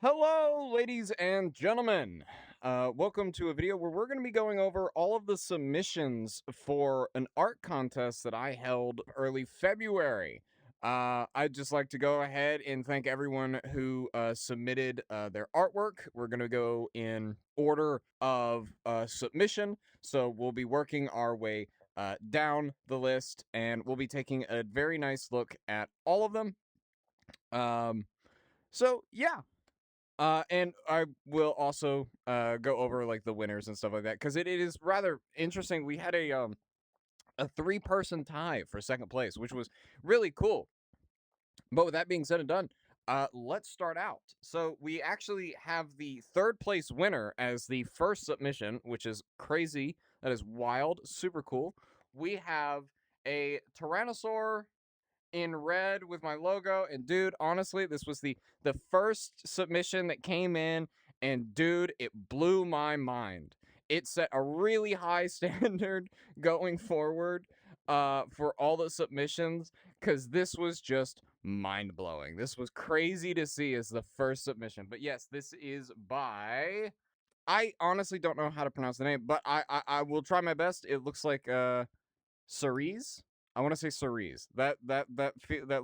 Hello, ladies and gentlemen. Welcome to a video where we're going to be going over all of the submissions for an art contest that I held early February. I'd just like to go ahead and thank everyone who submitted their artwork. We're going to go in order of submission, so we'll be working our way down the list, and we'll be taking a very nice look at all of them. Yeah, and I will also go over like the winners and stuff like that because it is rather interesting. We had a three-person tie for second place, which was really cool. But with that being said and done, let's start out. So we actually have the third place winner as the first submission, which is crazy. That is wild, super cool. We have a Tyrannosaur in red with my logo, and dude, honestly, this was the first submission that came in, and dude, it blew my mind. It set a really high standard going forward for all the submissions, because this was just mind-blowing. This was crazy to see as the first submission. But yes, this is by, I honestly don't know how to pronounce the name, but I will try my best. It looks like Cerys? I want to say Cerys. That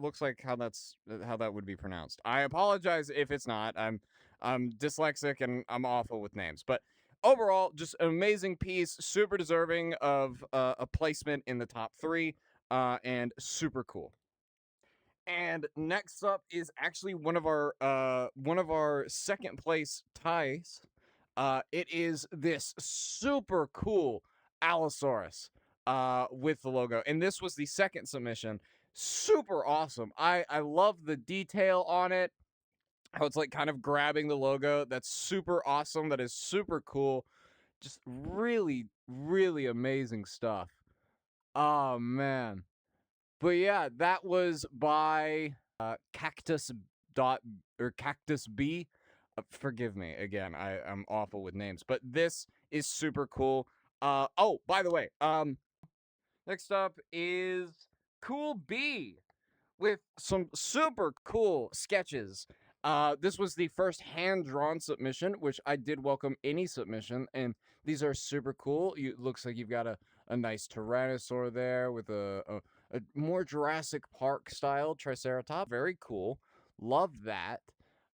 looks like how that would be pronounced. I apologize if it's not. I'm dyslexic and I'm awful with names. But overall, just an amazing piece, super deserving of a placement in the top 3, and super cool. And next up is actually one of our second place ties. It is this super cool Allosaurus with the logo. And this was the second submission. Super awesome. I love the detail on it. How it's like kind of grabbing the logo. That's super awesome. That is super cool. Just really, really amazing stuff. Oh man. But yeah, that was by Cactus dot or Kaktus.b. Forgive me again. I'm awful with names, but this is super cool. Oh, by the way, next up is Cool B with some super cool sketches. This was the first hand-drawn submission, which I did welcome any submission, and these are super cool. Looks like you've got a nice Tyrannosaur there with a more Jurassic Park style Triceratops. Very cool. Love that.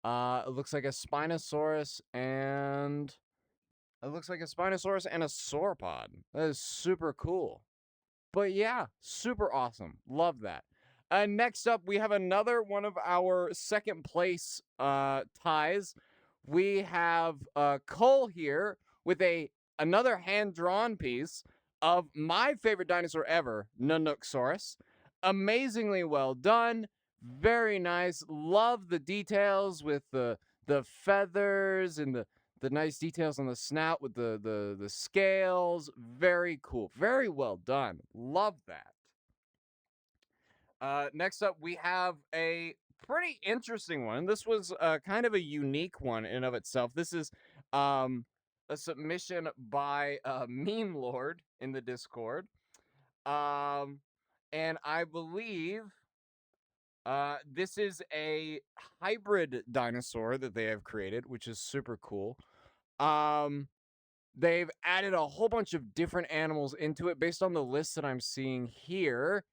It looks like a Spinosaurus and it looks like a Spinosaurus and a sauropod. That is super cool. But yeah, super awesome. Love that. Next up, we have another one of our second place ties. We have Cole here with another hand-drawn piece of my favorite dinosaur ever, Nanooksaurus. Amazingly well done. Very nice. Love the details with the feathers and the nice details on the snout with the scales. Very cool. Very well done. Love that. Next up, we have a pretty interesting one. This was kind of a unique one in and of itself. This is a submission by Meme Lord in the Discord. Um, and I believe this is a hybrid dinosaur that they have created, which is super cool. Um, they've added a whole bunch of different animals into it based on the list that I'm seeing here.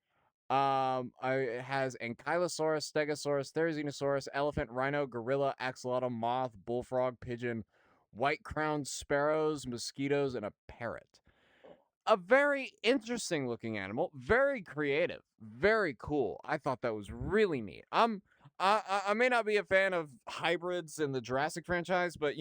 It has Ankylosaurus, Stegosaurus, Therizinosaurus, elephant, rhino, gorilla, axolotl, moth, bullfrog, pigeon, white-crowned sparrows, mosquitoes, and a parrot. A very interesting looking animal, very creative, very cool. I thought that was really neat. I may not be a fan of hybrids in the Jurassic franchise, but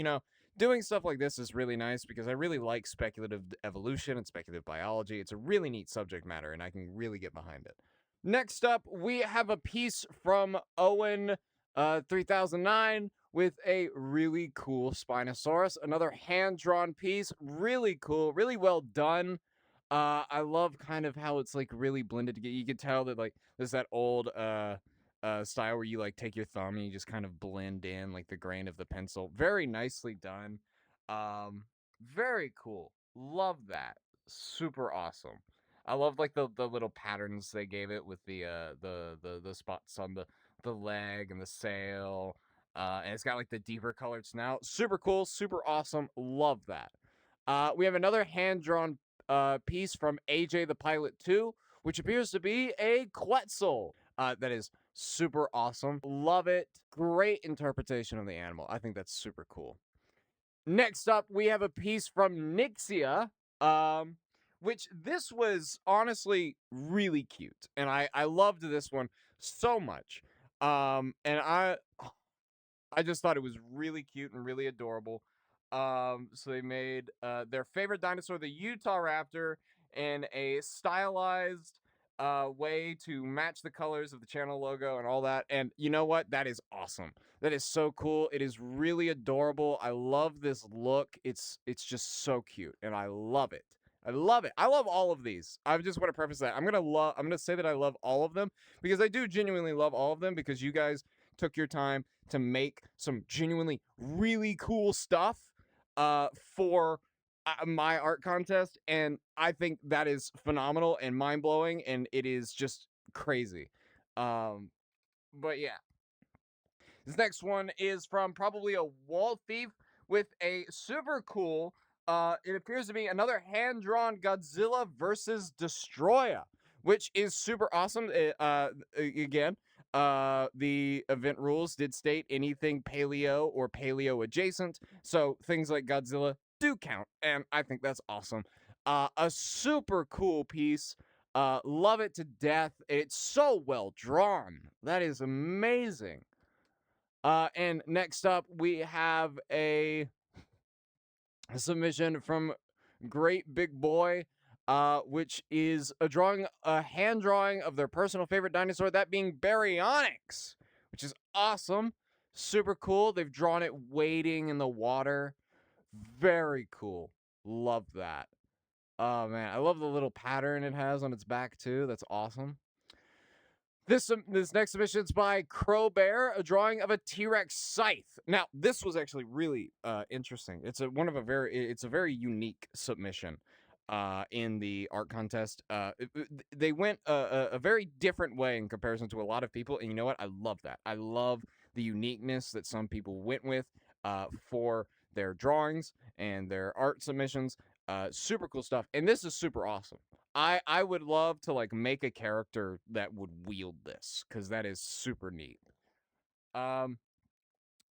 doing stuff like this is really nice because I really like speculative evolution and speculative biology. It's a really neat subject matter, and I can really get behind it. Next up, we have a piece from Owen 3009 with a really cool Spinosaurus. Another hand-drawn piece. Really cool, really well done. I love kind of how it's like really blended together. You can tell that like there's that old style where you like take your thumb and you just kind of blend in like the grain of the pencil. Very nicely done. Very cool. Love that. Super awesome. I love like the little patterns they gave it with the spots on the leg and the sail. And it's got like the deeper colored snout. Super cool, super awesome. Love that. We have another hand drawn piece from AJ the Pilot 2, which appears to be a Quetzal. That is super awesome. Love it. Great interpretation of the animal. I think that's super cool. Next up, we have a piece from Nixia, which this was honestly really cute, and I loved this one so much. And I just thought it was really cute and really adorable. So they made their favorite dinosaur, the Utah Raptor, in a stylized way to match the colors of the channel logo and all that. And you know what? That is awesome. That is so cool. It is really adorable. I love this look. It's just so cute, and I love it. I love it. I love all of these. I just want to preface that. I'm gonna say that I love all of them because I do genuinely love all of them because you guys took your time to make some genuinely really cool stuff for my art contest, and I think that is phenomenal and mind-blowing, and it is just crazy. Um, but yeah, this next one is from probably a wall thief with a super cool, it appears to be another hand-drawn Godzilla versus Destroyer, which is super awesome. Again, the event rules did state anything paleo or paleo adjacent, so things like Godzilla do count, and I think that's awesome. A super cool piece. Love it to death. It's so well drawn. That is amazing. And next up, we have a submission from Great Big Boy, which is a hand drawing of their personal favorite dinosaur, that being Baryonyx, which is awesome. Super cool. They've drawn it wading in the water. Very cool. Love that. Oh man, I love the little pattern it has on its back too. That's awesome. This next submission's by Crowbear, a drawing of a T-Rex scythe. Now, this was actually really interesting. It's a very unique submission in the art contest. They went a very different way in comparison to a lot of people, and you know what? I love that. I love the uniqueness that some people went with for their drawings and their art submissions. Super cool stuff, and this is super awesome. I would love to like make a character that would wield this because that is super neat. Um,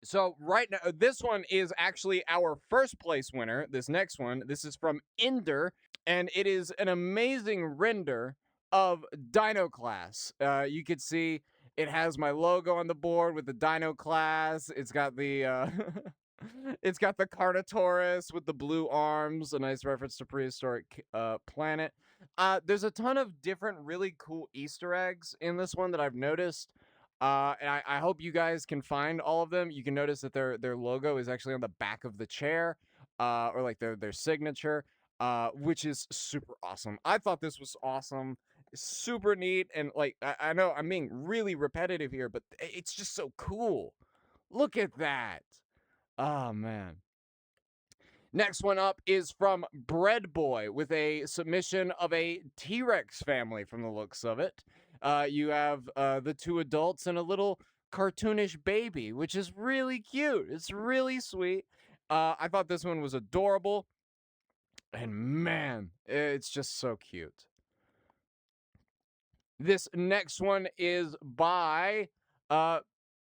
so right now, this one is actually our first place winner. This next one, this is from Ender, and it is an amazing render of Dino Class. You could see it has my logo on the board with the Dino Class. It's got the it's got the Carnotaurus with the blue arms, a nice reference to prehistoric planet. There's a ton of different really cool Easter eggs in this one that I've noticed. And I hope you guys can find all of them. You can notice that their logo is actually on the back of the chair, or like their signature, which is super awesome. I thought this was awesome, super neat, and like I know I'm being really repetitive here, but it's just so cool. Look at that. Oh man. Next one up is from Bread Boy with a submission of a T-Rex family from the looks of it. You have the two adults and a little cartoonish baby, which is really cute. It's really sweet. I thought this one was adorable. And man, it's just so cute. This next one is by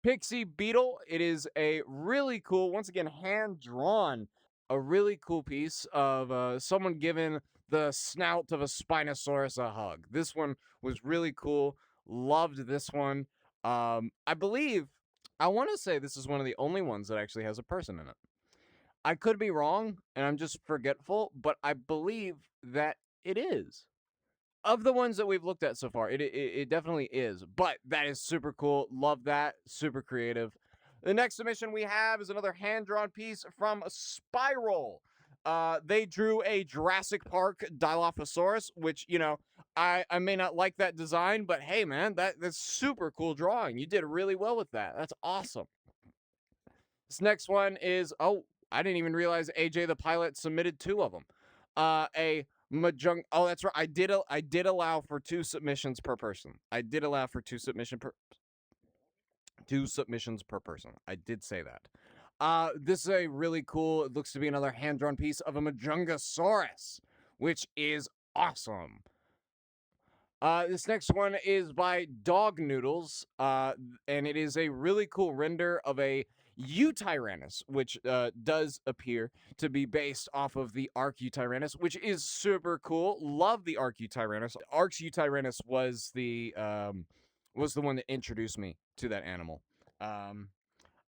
Pixie Beetle. It is a really cool, once again, hand drawn, a really cool piece of someone giving the snout of a Spinosaurus a hug. This one was really cool. Loved this one. I believe, I want to say this is one of the only ones that actually has a person in it. I could be wrong, and I'm just forgetful, but I believe that it is. Of the ones that we've looked at so far, it definitely is. But that is super cool. Love that. Super creative. The next submission we have is another hand-drawn piece from Spiral. They drew a Jurassic Park Dilophosaurus, which, you know, I may not like that design, but hey, man, that's super cool drawing. You did really well with that. That's awesome. This next one is, oh, I didn't even realize AJ the Pilot submitted two of them. A Mahjong. Oh, that's right. I did allow for two submissions per person. I did allow for two submission per. 2 submissions per person. I did say that. This is a really cool, it looks to be another hand-drawn piece of a Majungasaurus, which is awesome. This next one is by Dog Noodles, and it is a really cool render of a Eutyrannus, which does appear to be based off of the Arc Eutyrannus, which is super cool. Love the Arc Eutyrannus. Arc's Eutyrannus was the one that introduced me to that animal. I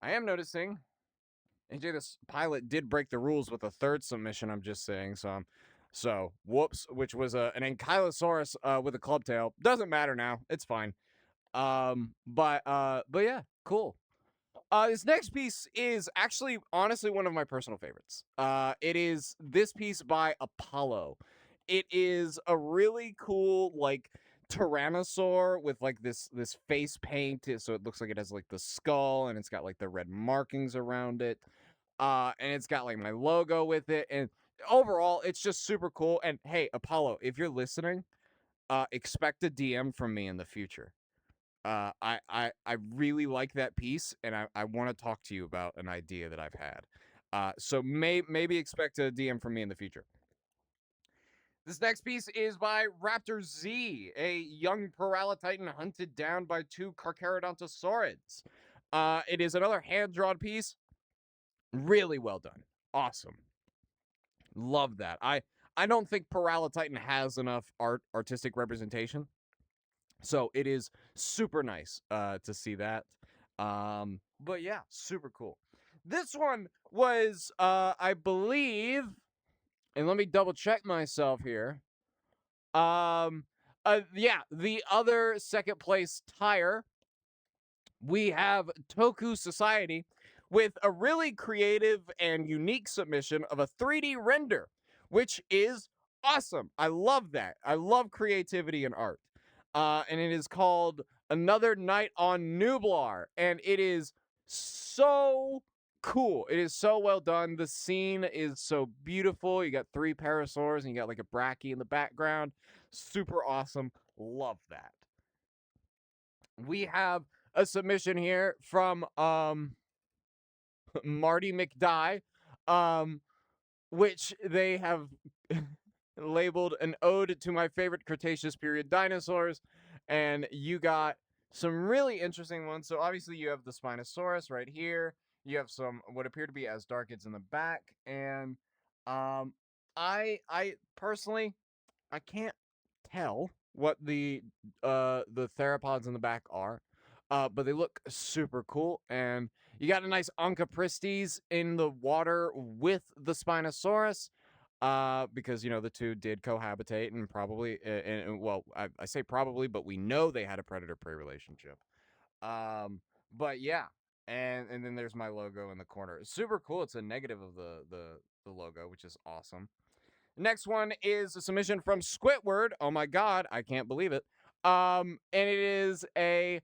am noticing AJ, this pilot did break the rules with a third submission. I'm just saying, so whoops, which was an Ankylosaurus with a club tail. Doesn't matter now. It's fine. But yeah, cool. This next piece is actually honestly one of my personal favorites. It is this piece by Apollo. It is a really cool like tyrannosaur with like this face paint, so it looks like it has like the skull and it's got like the red markings around it. And it's got like my logo with it, and overall it's just super cool. And hey, Apollo, if you're listening, expect a DM from me in the future. I really like that piece, and I want to talk to you about an idea that I've had. So maybe expect a DM from me in the future. This next piece is by Raptor Z, a young Paralititan hunted down by 2 Carcharodontosaurids. It is another hand-drawn piece. Really well done. Awesome. Love that. I don't think Paralititan has enough artistic representation. So it is super nice to see that. But yeah, super cool. This one was I believe, and let me double check myself here. Yeah, the other second place tire, we have TokuSociety with a really creative and unique submission of a 3D render, which is awesome. I love that. I love creativity in art. And it is called Another Night on Nublar, and it is so cool. It is so well done. The scene is so beautiful. You got 3 parasaurs and you got like a brachy in the background. Super awesome. Love that. We have a submission here from Marty McDye, which they have labeled an ode to my favorite Cretaceous period dinosaurs, and you got some really interesting ones. So obviously you have the Spinosaurus right here. You have some what appear to be Asdarchids in the back, and I personally I can't tell what the theropods in the back are. But they look super cool, and you got a nice Onchopristis in the water with the Spinosaurus, because you know the 2 did cohabitate and probably, well, I say probably, but we know they had a predator-prey relationship. But yeah, and then there's my logo in the corner. Super cool. It's a negative of the logo, which is awesome. Next one is a submission from Squidward. Oh my god, I can't believe it. And it is a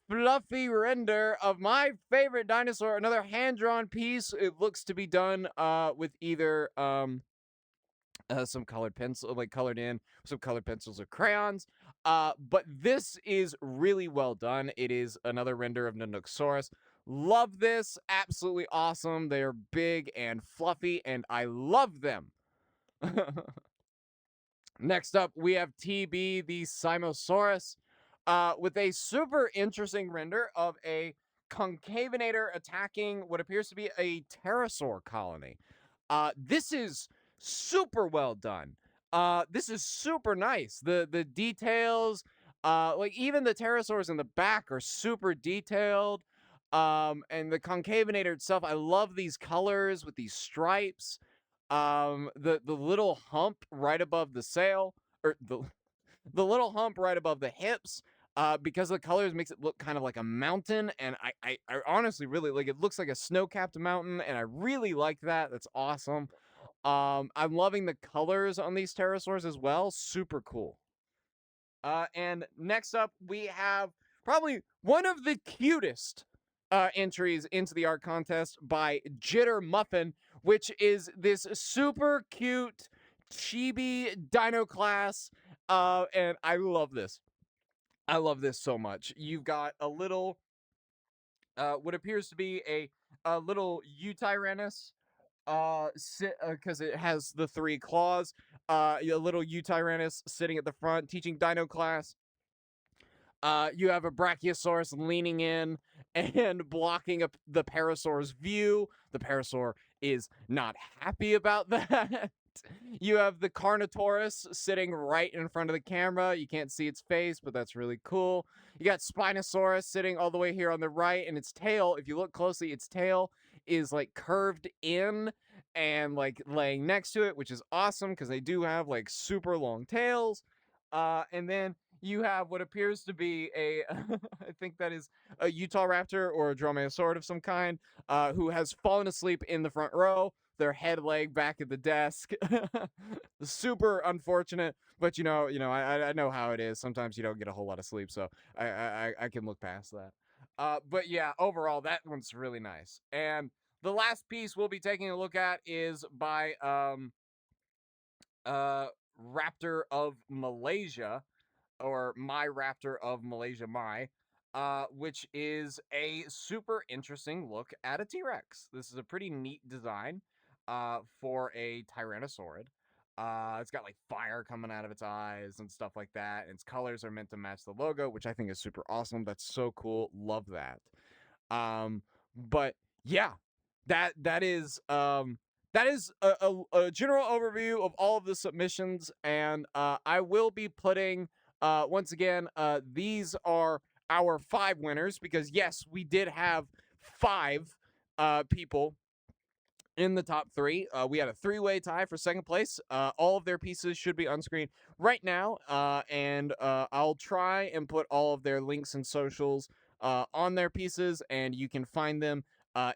fluffy render of my favorite dinosaur, another hand-drawn piece. It looks to be done with either some colored pencil, like colored in, some colored pencils or crayons. But this is really well done. It is another render of Nanooksaurus. Love this, absolutely awesome. They're big and fluffy, and I love them. Next up, we have TB, the Simosaurus, with a super interesting render of a concavenator attacking what appears to be a pterosaur colony. This is super well done. This is super nice. The details, like even the pterosaurs in the back are super detailed. And the concavenator itself, I love these colors with these stripes. The little hump right above the sail, or the little hump right above the hips, because the colors makes it look kind of like a mountain, and I honestly really like it. Looks like a snow-capped mountain, and I really like that. That's awesome. I'm loving the colors on these pterosaurs as well. Super cool. And next up, we have probably one of the cutest entries into the art contest by Jitter Muffin, which is this super cute chibi dino class. And I love this. I love this so much. You've got a little what appears to be a little Utyrannus, because it has the three claws. A little Utyrannus sitting at the front teaching Dino class. You have a Brachiosaurus leaning in and blocking up the Parasaur's view. The Parasaur is not happy about that. You have the Carnotaurus sitting right in front of the camera. You can't see its face, but that's really cool. You got Spinosaurus sitting all the way here on the right, and its tail, if you look closely, its tail is like curved in and like laying next to it, which is awesome because they do have like super long tails. And then you have what appears to be a, I think that is a Utah Raptor or a Dromaeosaurus of some kind, who has fallen asleep in the front row, their head leg back at the desk. Super unfortunate, but I know how it is. Sometimes you don't get a whole lot of sleep, so I can look past that. But yeah, overall, that one's really nice. And the last piece we'll be taking a look at is by uh, Raptor of Malaysia, or My Raptor of Malaysia which is a super interesting look at a T-Rex. This is a pretty neat design for a Tyrannosaurid. It's got like fire coming out of its eyes and stuff like that. And its colors are meant to match the logo, which I think is super awesome. That's so cool. Love that. But yeah, that is a general overview of all of the submissions, and I will be putting once again, these are our 5 winners because yes, we did have 5 people in the top 3. We had a 3-way tie for second place. All of their pieces should be on screen right now, and I'll try and put all of their links and socials on their pieces, and you can find them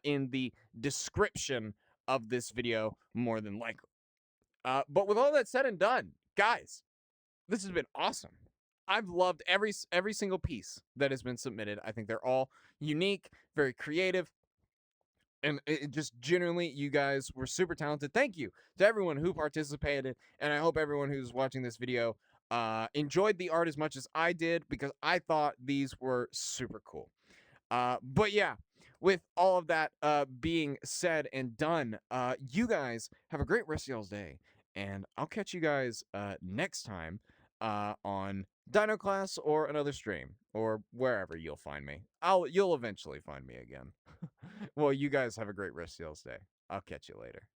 in the description of this video more than likely. But with all that said and done, guys, this has been awesome. I've loved every single piece that has been submitted. I think they're all unique, very creative, and it just generally, you guys were super talented. Thank you to everyone who participated, and I hope everyone who's watching this video enjoyed the art as much as I did because I thought these were super cool. But yeah, with all of that being said and done, you guys have a great rest of y'all's day, and I'll catch you guys next time on Dino Class or another stream or wherever you'll find me. You'll eventually find me again. Well, you guys have a great rest of y'all's day. I'll catch you later.